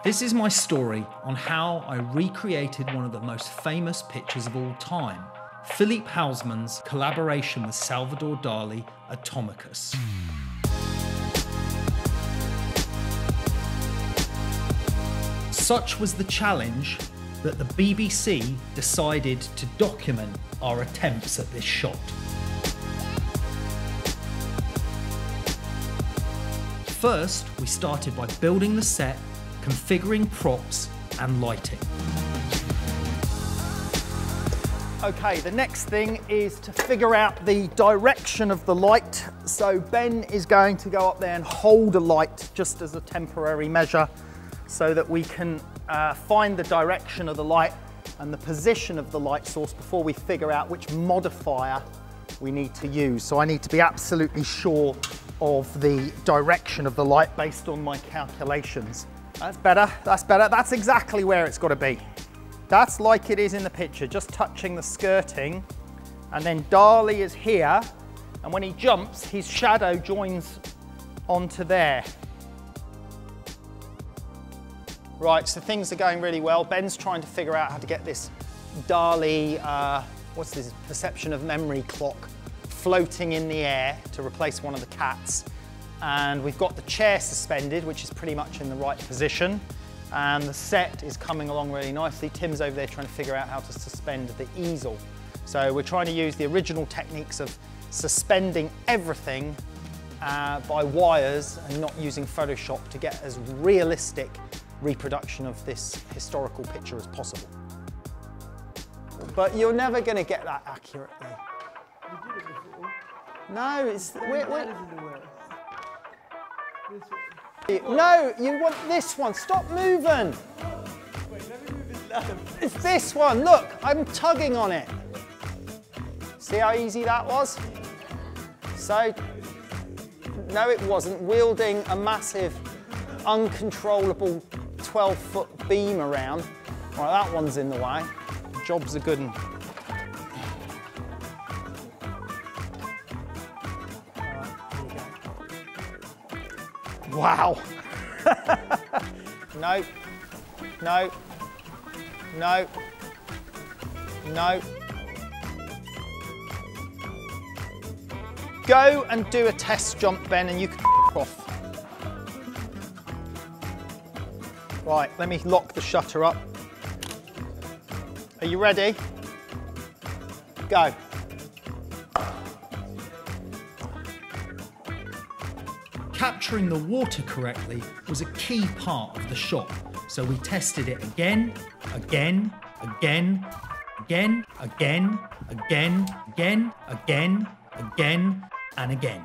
This is my story on how I recreated one of the most famous pictures of all time, Philippe Halsman's collaboration with Salvador Dali, Atomicus. Such was the challenge that the BBC decided to document our attempts at this shot. First, we started by building the set, configuring props and lighting. Okay, the next thing is to figure out the direction of the light. So Ben is going to go up there and hold a light just as a temporary measure so that we can find the direction of the light and the position of the light source before we figure out which modifier we need to use. So I need to be absolutely sure of the direction of the light based on my calculations. That's better, that's better. That's exactly where it's got to be. That's like it is in the picture, just touching the skirting. And then Dali is here, and when he jumps, his shadow joins onto there. Right, so things are going really well. Ben's trying to figure out how to get this Dali, what's this, perception of memory clock floating in the air to replace one of the cats. And we've got the chair suspended, which is pretty much in the right position. And the set is coming along really nicely. Tim's over there trying to figure out how to suspend the easel. So we're trying to use the original techniques of suspending everything by wires and not using Photoshop to get as realistic reproduction of this historical picture as possible. But you're never going to get that accurately. You did it before. No, it's... That isn't the way. No, you want this one. Stop moving. Wait, let me move his lamp. It's this one. Look, I'm tugging on it. See how easy that was? So, no, it wasn't. Wielding a massive, uncontrollable 12-foot beam around. Right, that one's in the way. Job's a good one. Wow. No, no, no, no. Go and do a test jump, Ben, and you can off. Right, let me lock the shutter up. Are you ready? Go. Capturing the water correctly was a key part of the shot, so we tested it again, again, again, again, again, again, again, again, again, and again.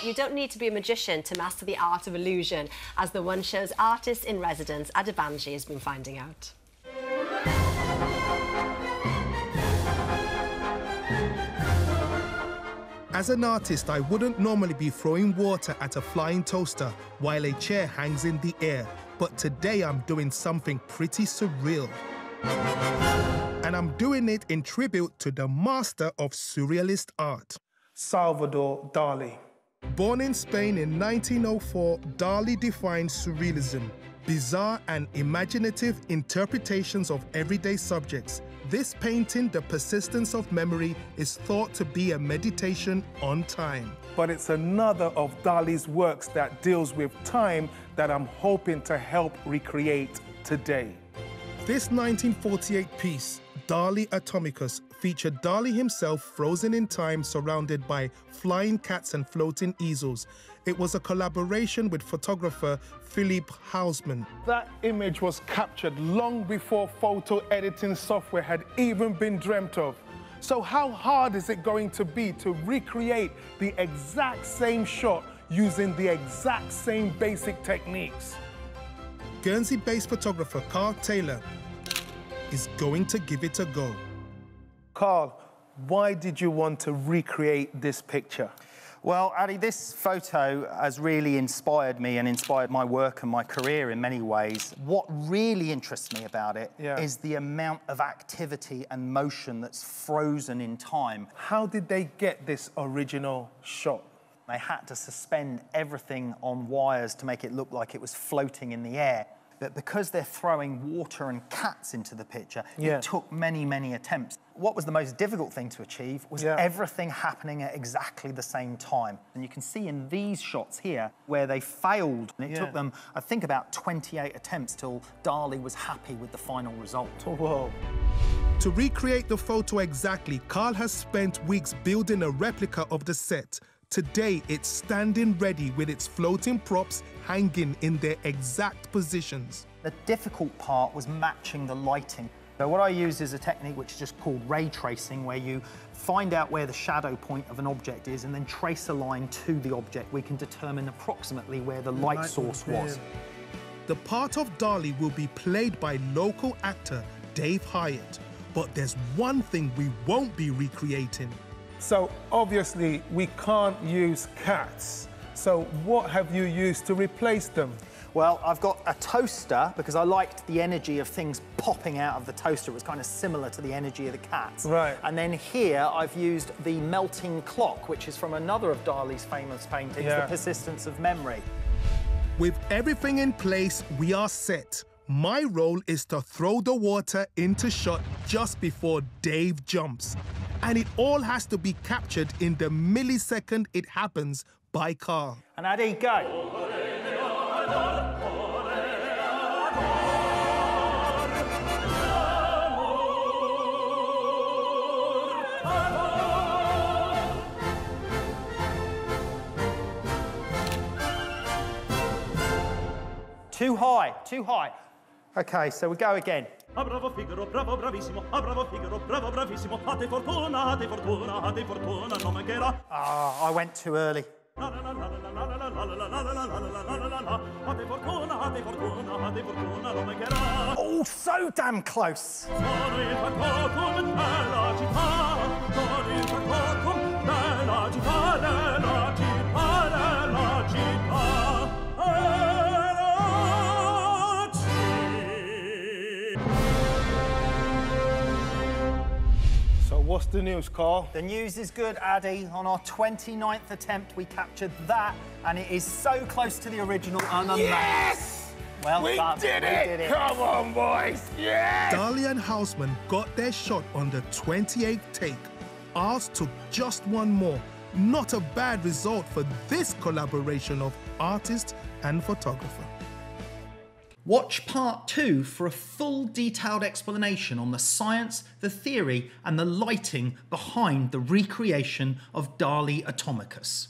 You don't need to be a magician to master the art of illusion, as the One Show's artist in residence, Adebanji, has been finding out. As an artist, I wouldn't normally be throwing water at a flying toaster while a chair hangs in the air, but today I'm doing something pretty surreal. And I'm doing it in tribute to the master of surrealist art, Salvador Dali. Born in Spain in 1904, Dali defined surrealism, bizarre and imaginative interpretations of everyday subjects. This painting, The Persistence of Memory, is thought to be a meditation on time. But it's another of Dali's works that deals with time that I'm hoping to help recreate today. This 1948 piece, Dali Atomicus, featured Dali himself frozen in time, surrounded by flying cats and floating easels. It was a collaboration with photographer Philippe Halsman. That image was captured long before photo editing software had even been dreamt of. So how hard is it going to be to recreate the exact same shot using the exact same basic techniques? Guernsey-based photographer Karl Taylor is going to give it a go. Karl, why did you want to recreate this picture? Well, Adi, this photo has really inspired me and inspired my work and my career in many ways. What really interests me about it is the amount of activity and motion that's frozen in time. How did they get this original shot? They had to suspend everything on wires to make it look like it was floating in the air. But because they're throwing water and cats into the picture, it took many, many attempts. What was the most difficult thing to achieve was everything happening at exactly the same time. And you can see in these shots here where they failed. And it took them, I think, about 28 attempts till Dali was happy with the final result. Whoa. To recreate the photo exactly, Karl has spent weeks building a replica of the set. Today, it's standing ready with its floating props hanging in their exact positions. The difficult part was matching the lighting. So what I use is a technique which is just called ray tracing, where you find out where the shadow point of an object is and then trace a line to the object. We can determine approximately where the light source was. The part of Dali will be played by local actor Dave Hyatt. But there's one thing we won't be recreating. So obviously we can't use cats. So what have you used to replace them? Well, I've got a toaster because I liked the energy of things popping out of the toaster. It was kind of similar to the energy of the cats. Right. And then here I've used the melting clock, which is from another of Dali's famous paintings, The Persistence of Memory. With everything in place, we are set. My role is to throw the water into shot just before Dave jumps. And it all has to be captured in the millisecond it happens by Karl. And Adi, go. Too high, too high. Okay, so we go again. Ah, bravo Figaro, bravo bravissimo. Ah, bravo Figaro, bravo bravissimo. A te fortuna, a te fortuna, a te fortuna, non mancherà. Ah, I went too early. A te fortuna, a te fortuna, a te fortuna, non mancherà. Oh, so damn close. Sono il factotum della città. Sono il factotum della città, della città, della città. What's the news, Karl? The news is good, Adi. On our 29th attempt, we captured that, and it is so close to the original and unmatched. Yes! Well done. We did it! Come on, boys! Yes! Dali and Halsman got their shot on the 28th take. Ours took just one more. Not a bad result for this collaboration of artist and photographer. Watch part 2 for a full detailed explanation on the science, the theory and the lighting behind the recreation of Dali Atomicus.